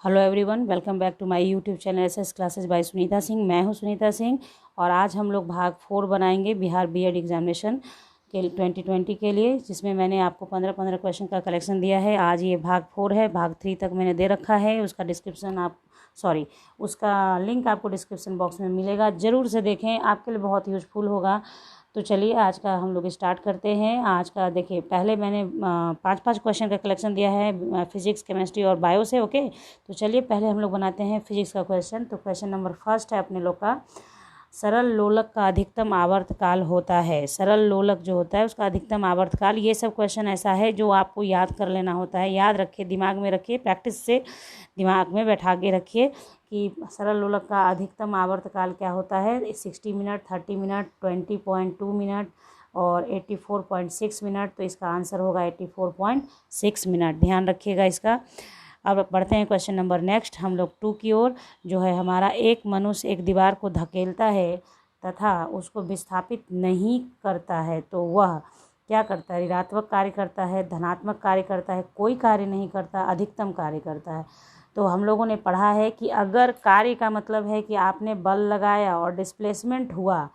Hello everyone, welcome back to my YouTube channel SS classes by Sunita Singh. मैं हूं सुनीता सिंह और आज हम लोग भाग 4 बनाएंगे बिहार बीएड एग्जामिनेशन के 2020 के लिए, जिसमें मैंने आपको 15 क्वेश्चन का कलेक्शन दिया है। आज ये भाग 4 है। भाग 3 तक मैंने दे रखा है। उसका लिंक आपको डिस्क्रिप्शन बॉक्स में मिलेगा। ज़रूर से देखें, आपके लिए बहुत यूजफुल होगा। तो चलिए आज का हम लोग स्टार्ट करते हैं। आज का देखिए, पहले मैंने 5 क्वेश्चन का कलेक्शन दिया है फिजिक्स, केमिस्ट्री और बायो से। ओके, तो चलिए पहले हम लोग बनाते हैं फिजिक्स का क्वेश्चन। तो क्वेश्चन नंबर फर्स्ट है अपने लोग का, सरल लोलक का अधिकतम आवर्तकाल होता है। सरल लोलक जो होता है उसका अधिकतम आवर्तकाल। ये सब क्वेश्चन ऐसा है जो आपको याद कर लेना होता है। याद रखिए, दिमाग में रखिए, प्रैक्टिस से दिमाग में बैठा के रखिए कि सरल लोलक का अधिकतम आवर्तकाल क्या होता है। 60 मिनट, 30 मिनट, 20.2 मिनट और 84.6 मिनट। तो इसका आंसर होगा 84.6 मिनट। ध्यान रखिएगा इसका। अब बढ़ते हैं क्वेश्चन नंबर नेक्स्ट हम लोग 2 की ओर, जो है हमारा, एक मनुष्य एक दीवार को धकेलता है तथा उसको विस्थापित नहीं करता है तो वह क्या करता है? ऋणात्मक कार्य करता है, धनात्मक कार्य करता है, कोई कार्य नहीं करता, अधिकतम कार्य करता है। तो हम लोगों ने पढ़ा है कि अगर कार्य का मतलब है कि आपने बल लगाया और डिस्प्लेसमेंट हुआ,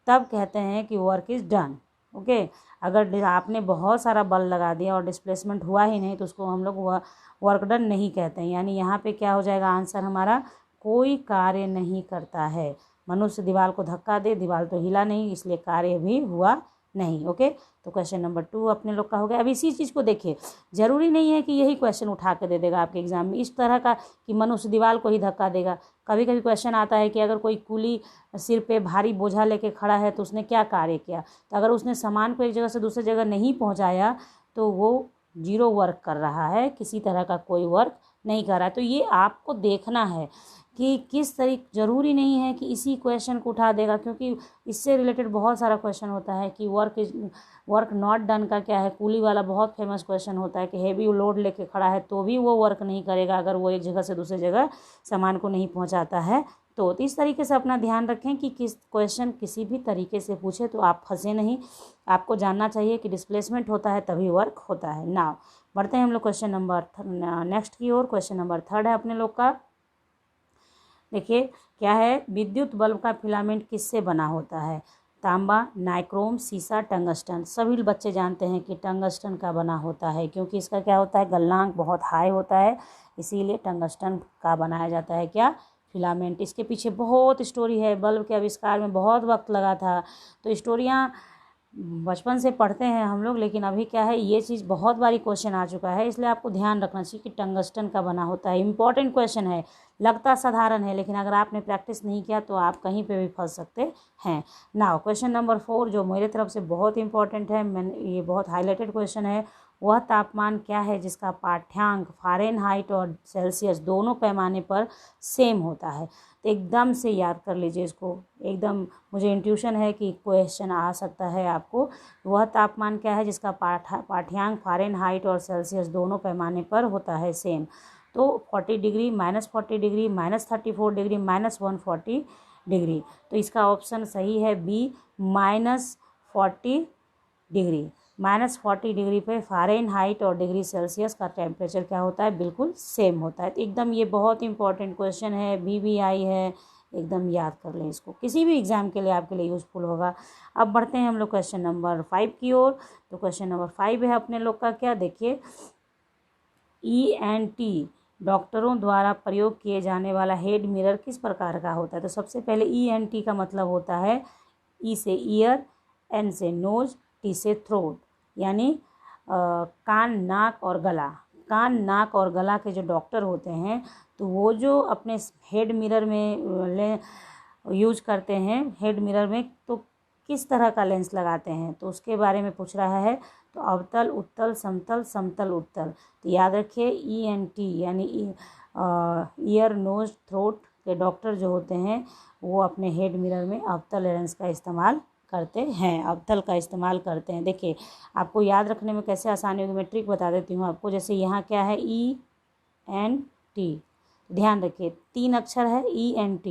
तब कहते हैं कि वर्क इज़ डन। ओके, अगर आपने बहुत सारा बल लगा दिया और डिस्प्लेसमेंट हुआ ही नहीं तो उसको हम लोग वर्क डन नहीं कहते हैं। यानी यहाँ पे क्या हो जाएगा आंसर हमारा? कोई कार्य नहीं करता है। मनुष्य दीवार को धक्का दे, दीवार तो हिला नहीं, इसलिए कार्य भी हुआ नहीं। ओके, तो क्वेश्चन नंबर 2 अपने लोग का हो गया। अब इसी चीज़ को देखिए, ज़रूरी नहीं है कि यही क्वेश्चन उठा के दे देगा आपके एग्जाम में इस तरह का कि मनुष्य दीवार को ही धक्का देगा। कभी कभी क्वेश्चन आता है कि अगर कोई कुली सिर पे भारी बोझा लेके खड़ा है तो उसने क्या कार्य किया। तो अगर उसने सामान को एक जगह से दूसरी जगह नहीं पहुंचाया तो वो जीरो वर्क कर रहा है, किसी तरह का कोई वर्क नहीं कर रहा है। तो ये आपको देखना है कि किस तरीके, ज़रूरी नहीं है कि इसी क्वेश्चन को उठा देगा, क्योंकि इससे रिलेटेड बहुत सारा क्वेश्चन होता है कि वर्क नॉट डन का क्या है। कूली वाला बहुत फेमस क्वेश्चन होता है कि हैवी लोड लेके खड़ा है तो भी वो वर्क नहीं करेगा अगर वो एक जगह से दूसरी जगह सामान को नहीं पहुंचाता है। तो इस तरीके से अपना ध्यान रखें कि किस क्वेश्चन किसी भी तरीके से पूछे तो आप फंसे नहीं। आपको जानना चाहिए कि डिस्प्लेसमेंट होता है तभी वर्क होता है। नाउ बढ़ते हैं हम लोग क्वेश्चन नंबर नेक्स्ट की ओर। क्वेश्चन नंबर 3 है अपने लोग का। देखिए क्या है, विद्युत बल्ब का फिलामेंट किससे बना होता है? तांबा, नाइक्रोम, सीसा, टंगस्टन। सभी बच्चे जानते हैं कि टंगस्टन का बना होता है, क्योंकि इसका क्या होता है, गलनांक बहुत हाई होता है, इसीलिए टंगस्टन का बनाया जाता है क्या? फिलामेंट। इसके पीछे बहुत स्टोरी है। बल्ब के आविष्कार में बहुत वक्त लगा था। तो स्टोरियाँ बचपन से पढ़ते हैं हम लोग, लेकिन अभी क्या है, ये चीज़ बहुत बारी क्वेश्चन आ चुका है, इसलिए आपको ध्यान रखना चाहिए कि टंगस्टन का बना होता है। इंपॉर्टेंट क्वेश्चन है, लगता साधारण है, लेकिन अगर आपने प्रैक्टिस नहीं किया तो आप कहीं पे भी फंस सकते हैं। नाउ क्वेश्चन नंबर 4 जो मेरे तरफ से बहुत इंपॉर्टेंट है, ये बहुत हाईलाइटेड क्वेश्चन है। वह तापमान क्या है जिसका पाठ्यांक फ़ारेनहाइट और सेल्सियस दोनों पैमाने पर सेम होता है? तो एकदम से याद कर लीजिए इसको, एकदम, मुझे इंट्यूशन है कि क्वेश्चन आ सकता है आपको। वह तापमान क्या है जिसका पाठ्यांक फ़ारेनहाइट और सेल्सियस दोनों पैमाने पर होता है सेम? तो 40 डिग्री, -40 डिग्री, -34 डिग्री, -140 डिग्री। तो इसका ऑप्शन सही है बी, -40 डिग्री। -40 डिग्री पे फ़ारेनहाइट और डिग्री सेल्सियस का टेम्परेचर क्या होता है? बिल्कुल सेम होता है। तो एकदम ये बहुत इंपॉर्टेंट क्वेश्चन है, BBI है, एकदम याद कर लें इसको, किसी भी एग्ज़ाम के लिए आपके लिए यूज़फुल होगा। अब बढ़ते हैं हम लोग क्वेश्चन नंबर 5 की ओर। तो क्वेश्चन नंबर 5 है अपने लोग का क्या, देखिए, ENT डॉक्टरों द्वारा प्रयोग किए जाने वाला हेड मिरर किस प्रकार का होता है? तो सबसे पहले ENT का मतलब होता है E से ईयर, N से नोज, T से थ्रोट, यानी कान, नाक और गला। कान, नाक और गला के जो डॉक्टर होते हैं तो वो जो अपने हेड मिरर में यूज करते हैं, हेड मिरर में, तो किस तरह का लेंस लगाते हैं तो उसके बारे में पूछ रहा है। तो अवतल, उत्तल, समतल, समतल, उत्तल। तो याद रखिए ENT यानी ईयर, नोज, थ्रोट के डॉक्टर जो होते हैं वो अपने हेड मिरर में अवतल लेंस का इस्तेमाल करते हैं, अवतल का इस्तेमाल करते हैं। देखिए आपको याद रखने में कैसे आसानी होगी, मैं ट्रिक बता देती हूँ आपको। जैसे यहाँ क्या है, ENT, ध्यान रखिए 3 अक्षर है ENT,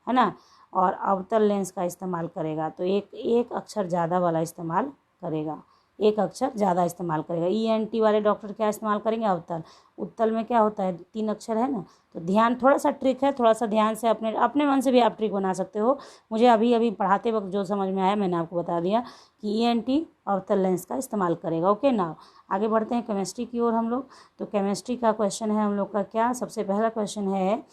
है ना, और अवतल लेंस का इस्तेमाल करेगा तो एक अक्षर ज़्यादा वाला इस्तेमाल करेगा। एक अक्षर ज़्यादा इस्तेमाल करेगा। ENT वाले डॉक्टर क्या इस्तेमाल करेंगे, अवतल। उत्तल में क्या होता है, 3 अक्षर है ना। तो ध्यान, थोड़ा सा ट्रिक है, थोड़ा सा ध्यान से अपने मन से भी आप ट्रिक बना सकते हो। मुझे अभी अभी पढ़ाते वक्त जो समझ में आया मैंने आपको बता दिया कि ENT अवतल लेंस का इस्तेमाल करेगा। ओके, नाउ आगे बढ़ते हैं केमिस्ट्री की ओर हम लोग। तो केमिस्ट्री का क्वेश्चन है हम लोग का क्या, सबसे पहला क्वेश्चन है,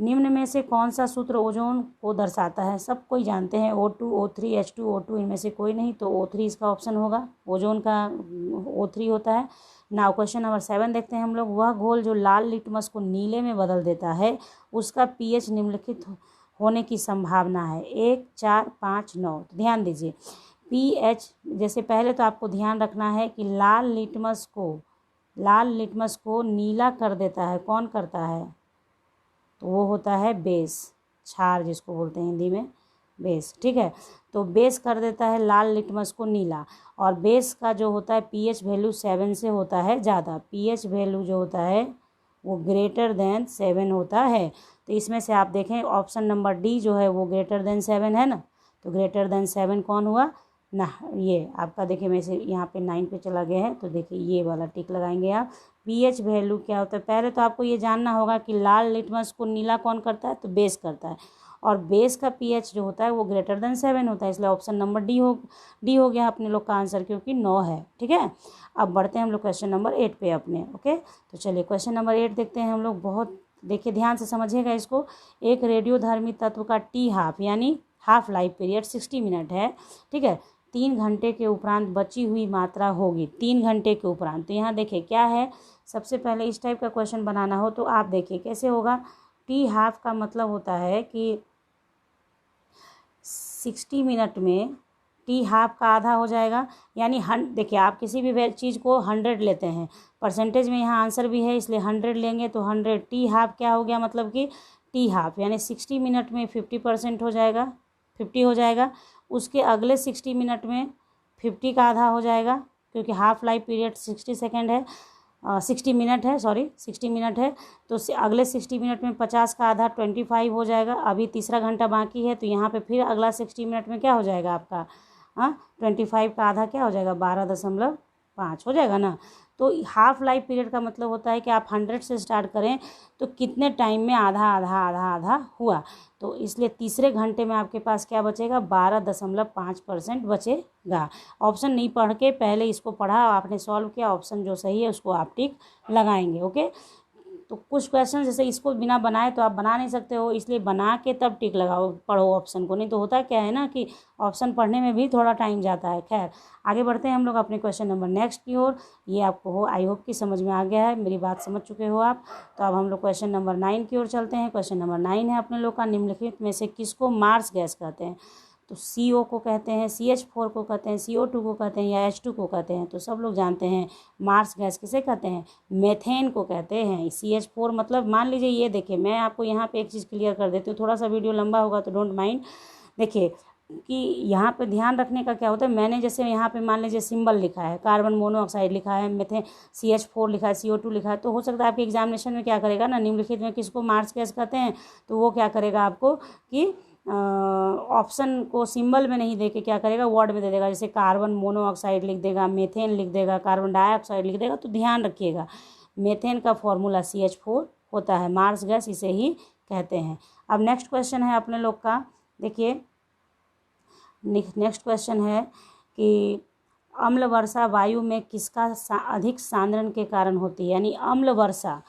निम्न में से कौन सा सूत्र ओजोन को दर्शाता है। सब कोई जानते हैं O2, O3, H2O2, इनमें से कोई नहीं, तो O3 इसका ऑप्शन होगा। ओजोन का O3 होता है। नाउ क्वेश्चन नंबर 7 देखते हैं हम लोग। वह घोल जो लाल लिटमस को नीले में बदल देता है उसका pH निम्नलिखित होने की संभावना है, 1, 4, 5, 9। तो ध्यान दीजिए, pH जैसे पहले तो आपको ध्यान रखना है कि लाल लिटमस को नीला कर देता है, कौन करता है, तो वो होता है बेस, क्षार जिसको बोलते हैं हिंदी में बेस। ठीक है, तो बेस कर देता है लाल लिटमस को नीला, और बेस का जो होता है pH वैल्यू 7 से होता है ज़्यादा। pH वैल्यू जो होता है वो ग्रेटर देन 7 होता है। तो इसमें से आप देखें ऑप्शन नंबर डी जो है वो ग्रेटर देन 7 है ना। तो ग्रेटर देन 7 कौन हुआ ना, ये आपका देखिए मैं से यहाँ पे 9 पे चला गया है, तो देखिए ये वाला टिक लगाएंगे आप। pH वैल्यू क्या होता है, पहले तो आपको ये जानना होगा कि लाल लिटमस को नीला कौन करता है, तो बेस करता है, और बेस का pH जो होता है वो ग्रेटर देन 7 होता है, इसलिए ऑप्शन नंबर डी हो गया अपने लोग का आंसर, क्योंकि 9 है। ठीक है, अब बढ़ते हैं हम लोग क्वेश्चन नंबर 8 पे अपने। ओके, तो चलिए क्वेश्चन नंबर 8 देखते हैं हम लोग। बहुत देखिए ध्यान से समझिएगा इसको। एक रेडियोधर्मी तत्व का T½ यानी हाफ लाइफ पीरियड 60 मिनट है। ठीक है, 3 घंटे के उपरांत बची हुई मात्रा होगी, 3 घंटे के उपरांत। तो यहाँ देखिए क्या है, सबसे पहले इस टाइप का क्वेश्चन बनाना हो तो आप देखिए कैसे होगा। T½ का मतलब होता है कि 60 मिनट में T½ का आधा हो जाएगा, यानी देखिए आप किसी भी चीज़ को 100 लेते हैं, परसेंटेज में यहाँ आंसर भी है इसलिए 100 लेंगे, तो 100 T½ क्या हो गया, मतलब कि T½ यानी 60 मिनट में 50% हो जाएगा, 50 हो जाएगा। उसके अगले 60 मिनट में 50 का आधा हो जाएगा, क्योंकि हाफ लाइफ पीरियड 60 सेकेंड है, 60 मिनट है, 60 मिनट है। तो अगले 60 मिनट में 50 का आधा 25 हो जाएगा। अभी तीसरा घंटा बाकी है, तो यहाँ पे फिर अगला 60 मिनट में क्या हो जाएगा आपका, 25 का आधा क्या हो जाएगा, 12.5 हो जाएगा ना। तो हाफ लाइफ पीरियड का मतलब होता है कि आप 100 से स्टार्ट करें तो कितने टाइम में आधा आधा आधा आधा हुआ, तो इसलिए तीसरे घंटे में आपके पास क्या बचेगा, 12.5% बचेगा। ऑप्शन नहीं पढ़ के पहले इसको पढ़ा, आपने सॉल्व किया, ऑप्शन जो सही है उसको आप टिक लगाएंगे। ओके, तो कुछ क्वेश्चन जैसे इसको बिना बनाए तो आप बना नहीं सकते हो, इसलिए बना के तब टिक लगाओ, पढ़ो ऑप्शन को, नहीं तो होता क्या है ना कि ऑप्शन पढ़ने में भी थोड़ा टाइम जाता है। खैर आगे बढ़ते हैं हम लोग अपने क्वेश्चन नंबर नेक्स्ट की ओर। ये आपको हो आई होप कि समझ में आ गया है, मेरी बात समझ चुके हो आप। तो अब हम लोग क्वेश्चन नंबर 9 की ओर चलते हैं। क्वेश्चन नंबर 9 है अपने लोग का, निम्नलिखित में से किसको मार्स गैस कहते हैं। तो CO को कहते हैं, CH4 को कहते हैं, CO2 को कहते हैं, या H2 को कहते हैं। तो सब लोग जानते हैं मार्स गैस किसे कहते हैं, मेथेन को कहते हैं। CH4 मतलब मान लीजिए, ये देखिए मैं आपको यहाँ पे एक चीज़ क्लियर कर देती हूँ, थोड़ा सा वीडियो लंबा होगा तो डोंट माइंड। देखिए कि यहाँ पे ध्यान रखने का क्या होता है, मैंने जैसे यहाँ पे मान लीजिए सिंबल लिखा है, कार्बन मोनोऑक्साइड लिखा है, मेथेन CH4 लिखा है, CO2 लिखा है, तो हो सकता है आपके एग्जामिनेशन में क्या करेगा ना, निम्नलिखित में किसको मार्स गैस कहते हैं, तो वो क्या करेगा आपको कि ऑप्शन को सिंबल में नहीं देके क्या करेगा, वर्ड में दे देगा। जैसे कार्बन मोनोऑक्साइड लिख देगा, मेथेन लिख देगा, कार्बन डाइऑक्साइड लिख देगा। तो ध्यान रखिएगा मेथेन का फॉर्मूला CH4 होता है, मार्स गैस इसे ही कहते हैं। अब नेक्स्ट क्वेश्चन है अपने लोग का, देखिए नेक्स्ट क्वेश्चन है कि अम्ल वर्षा वायु में किसका अधिक सांद्रण के कारण होती है, यानी अम्ल वर्षा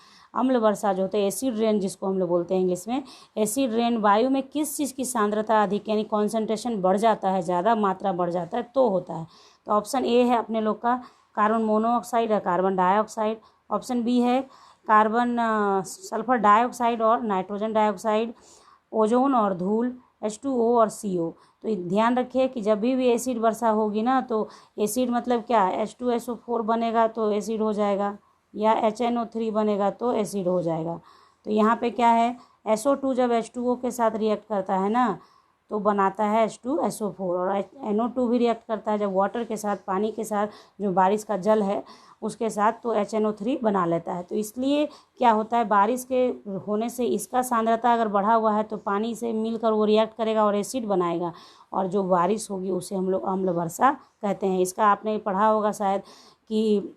जो होता है, एसिड रेन जिसको हम लोग बोलते हैं इंग्लिश में, एसिड रेन वायु में किस चीज़ की सांद्रता अधिक, यानी कॉन्सेंट्रेशन बढ़ जाता है, ज़्यादा मात्रा बढ़ जाता है तो होता है। तो ऑप्शन ए है अपने लोग का कार्बन मोनोऑक्साइड या कार्बन डाइऑक्साइड। ऑप्शन बी है कार्बन सल्फर डाइऑक्साइड और नाइट्रोजन डाइऑक्साइड, ओजोन और धूल, H2O और CO। तो ध्यान रखिए कि जब भी एसिड वर्षा होगी ना, तो एसिड मतलब क्या, H2SO4 बनेगा तो एसिड हो जाएगा, या HNO3 बनेगा तो एसिड हो जाएगा। तो यहाँ पे क्या है, SO2 जब H2O के साथ रिएक्ट करता है ना, तो बनाता है H2SO4। और NO2 भी रिएक्ट करता है जब वाटर के साथ, पानी के साथ, जो बारिश का जल है उसके साथ, तो HNO3 बना लेता है। तो इसलिए क्या होता है, बारिश के होने से इसका सांद्रता अगर बढ़ा हुआ है तो पानी से मिलकर वो रिएक्ट करेगा और एसिड बनाएगा, और जो बारिश होगी उसे हम लोग अम्ल वर्षा कहते हैं। इसका आपने पढ़ा होगा शायद कि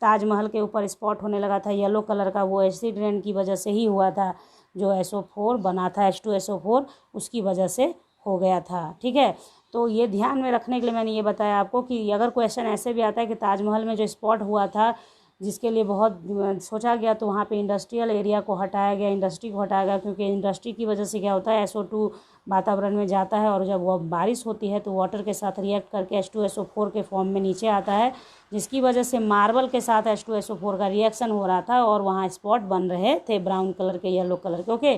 ताजमहल के ऊपर स्पॉट होने लगा था येलो कलर का, वो एसिड रेन की वजह से ही हुआ था। जो SO4 बना था, H2SO4, उसकी वजह से हो गया था। ठीक है, तो ये ध्यान में रखने के लिए मैंने ये बताया आपको कि अगर क्वेश्चन ऐसे भी आता है कि ताजमहल में जो स्पॉट हुआ था जिसके लिए बहुत सोचा गया, तो वहाँ पे इंडस्ट्रियल एरिया को हटाया गया, इंडस्ट्री को हटाया गया, क्योंकि इंडस्ट्री की वजह से क्या होता है, SO2 वातावरण में जाता है और जब वो बारिश होती है तो वाटर के साथ रिएक्ट करके H2SO4 के फॉर्म में नीचे आता है, जिसकी वजह से मार्बल के साथ H2SO4 का रिएक्शन हो रहा था और वहाँ स्पॉट बन रहे थे ब्राउन कलर के, येलो कलर के। ओके,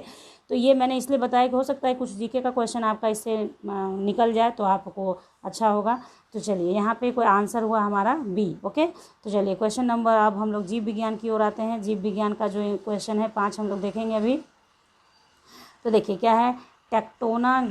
तो ये मैंने इसलिए बताया कि हो सकता है कुछ जीके का क्वेश्चन आपका इससे निकल जाए तो आपको अच्छा होगा। तो चलिए, यहाँ पे कोई आंसर हुआ हमारा बी। ओके, तो चलिए क्वेश्चन नंबर, अब हम लोग जीव विज्ञान की ओर आते हैं। जीव विज्ञान का जो क्वेश्चन है 5 हम लोग देखेंगे अभी। तो देखिए क्या है, टेक्टोना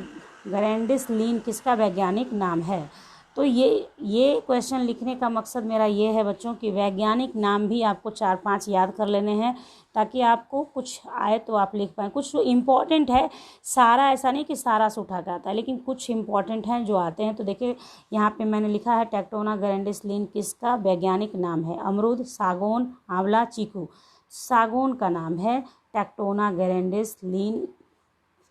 ग्रैंडिस लीन किसका वैज्ञानिक नाम है। तो ये क्वेश्चन लिखने का मकसद मेरा ये है बच्चों कि वैज्ञानिक नाम भी आपको 4-5 याद कर लेने हैं, ताकि आपको कुछ आए तो आप लिख पाएँ। कुछ तो इम्पॉर्टेंट है, सारा ऐसा नहीं कि सारा से उठा के आता है, लेकिन कुछ इम्पॉर्टेंट हैं जो आते हैं। तो देखिए यहाँ पे मैंने लिखा है टेक्टोना ग्रैंडिस लीन किसका वैज्ञानिक नाम है। अमरूद, सागौन, आंवला, चीकू। सागौन का नाम है टेक्टोना ग्रैंडिस लीन।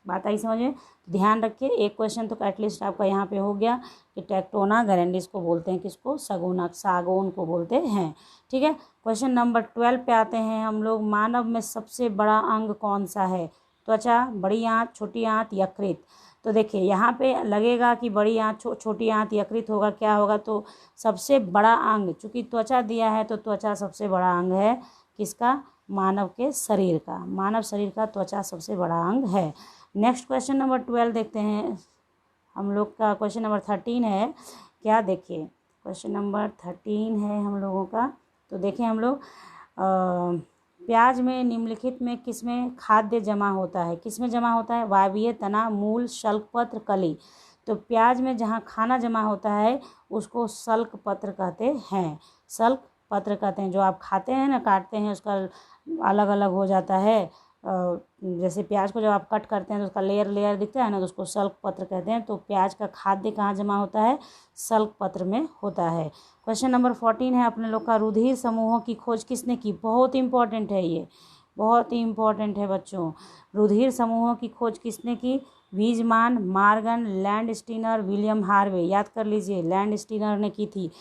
बात आई समझ में? ध्यान रखिए, एक क्वेश्चन तो एटलीस्ट आपका यहाँ पे हो गया कि टेक्टोना ग्रैंडिस को बोलते हैं किसको, सागौन को बोलते हैं। ठीक है, क्वेश्चन नंबर 12 पे आते हैं हम लोग। मानव में सबसे बड़ा अंग कौन सा है। त्वचा, बड़ी आंत, छोटी आंत, यकृत। तो देखिए यहाँ पे लगेगा कि बड़ी आंत, छोटी आंत, यकृत होगा, क्या होगा, तो सबसे बड़ा अंग, चूँकि त्वचा दिया है तो त्वचा सबसे बड़ा अंग है किसका, मानव के शरीर का। मानव शरीर का त्वचा सबसे बड़ा अंग है। नेक्स्ट क्वेश्चन नंबर 12 देखते हैं हम लोग का। क्वेश्चन नंबर 13 है क्या, देखिए क्वेश्चन नंबर 13 है हम लोगों का। तो देखें हम लोग, प्याज में निम्नलिखित में किसमें खाद्य जमा होता है। किसमें जमा होता है, वायवीय तना, मूल, शल्क पत्र, कली। तो प्याज में जहाँ खाना जमा होता है उसको शल्क पत्र कहते हैं। शल्क पत्र कहते हैं, जो आप खाते हैं ना, काटते हैं, उसका अलग अलग हो जाता है। जैसे प्याज को जब आप कट करते हैं तो उसका लेयर दिखता है ना, तो उसको शल्क पत्र कहते हैं। तो प्याज का खाद्य कहाँ जमा होता है, शल्क पत्र में होता है। क्वेश्चन नंबर 14 है अपने लोग का, रुधिर समूहों की खोज किसने की। बहुत इंपॉर्टेंट है, ये बहुत ही इंपॉर्टेंट है बच्चों। रुधिर समूहों की खोज किसने की, Weismann, Morgan, Landsteiner, William Harvey. याद कर लीजिए, लैंड स्टीनर ने की थी।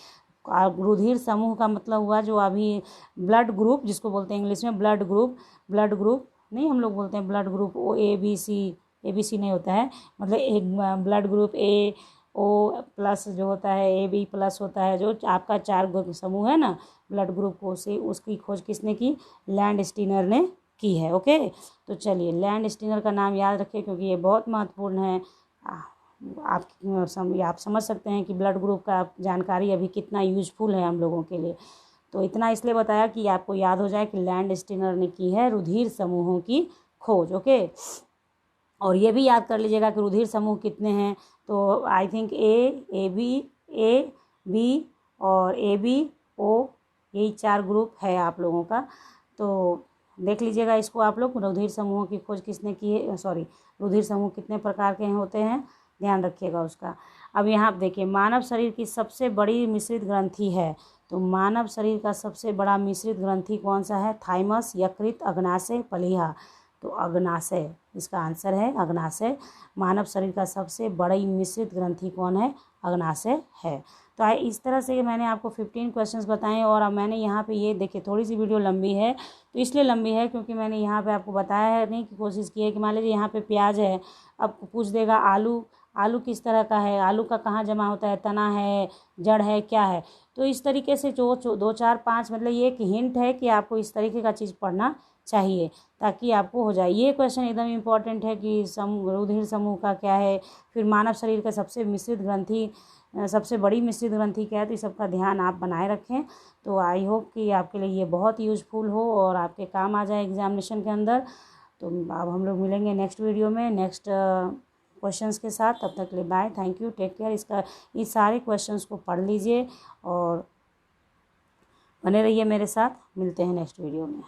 रुधिर समूह का मतलब हुआ जो अभी ब्लड ग्रुप जिसको बोलते हैं इंग्लिश में, ब्लड ग्रुप नहीं, हम लोग बोलते हैं ब्लड ग्रुप ओ ABC नहीं होता है, मतलब एक ब्लड ग्रुप O+ जो होता है, AB+ होता है, जो आपका 4 समूह है ना ब्लड ग्रुप को, से उसकी खोज किसने की, लैंड स्टीनर ने की है। ओके, तो चलिए लैंड स्टीनर का नाम याद रखिए क्योंकि ये बहुत महत्वपूर्ण है। आप समझ सकते हैं कि ब्लड ग्रुप का जानकारी अभी कितना यूजफुल है हम लोगों के लिए। तो इतना इसलिए बताया कि आपको याद हो जाए कि लैंड स्टीनर ने की है रुधिर समूहों की खोज। ओके, और ये भी याद कर लीजिएगा कि रुधिर समूह कितने हैं। तो आई थिंक A B और ABO, यही 4 ग्रुप है आप लोगों का। तो देख लीजिएगा इसको आप लोग, रुधिर समूहों की खोज किसने की है, रुधिर समूह कितने प्रकार के होते हैं, ध्यान रखिएगा उसका। अब यहाँ आप देखिए, मानव शरीर की सबसे बड़ी मिश्रित ग्रंथि है। तो मानव शरीर का सबसे बड़ा मिश्रित ग्रंथि कौन सा है, थाइमस, यकृत, अग्नाशय, प्लीहा। तो अग्नाशय इसका आंसर है, अग्नाशय। मानव शरीर का सबसे बड़ी मिश्रित ग्रंथि कौन है, अग्नाशय है। तो इस तरह से मैंने आपको 15 क्वेश्चंस बताए। और अब मैंने यहाँ पे ये देखिए, थोड़ी सी वीडियो लंबी है, तो इसलिए लंबी है क्योंकि मैंने यहाँ पे आपको बताया है नहीं कि कोशिश की है कि मान लीजिए यहाँ पे प्याज है, अब पूछ देगा आलू किस तरह का है, आलू का कहाँ जमा होता है, तना है, जड़ है, क्या है। तो इस तरीके से जो 2, 4, 5, मतलब ये एक हिंट है कि आपको इस तरीके का चीज़ पढ़ना चाहिए ताकि आपको हो जाए। ये क्वेश्चन एकदम इम्पॉर्टेंट है कि रुधिर समूह का क्या है, फिर मानव शरीर का सबसे बड़ी मिश्रित ग्रंथि क्या है। तो इस सबका ध्यान आप बनाए रखें। तो आई होप कि आपके लिए ये बहुत यूजफुल हो और आपके काम आ जाए एग्जामिनेशन के अंदर। तो अब हम लोग मिलेंगे नेक्स्ट वीडियो में, नेक्स्ट क्वेश्चंस के साथ। तब तक के लिए bye, thank you, take care. इस सारे क्वेश्चंस को पढ़ लीजिए और बने रहिए मेरे साथ। मिलते हैं नेक्स्ट वीडियो में।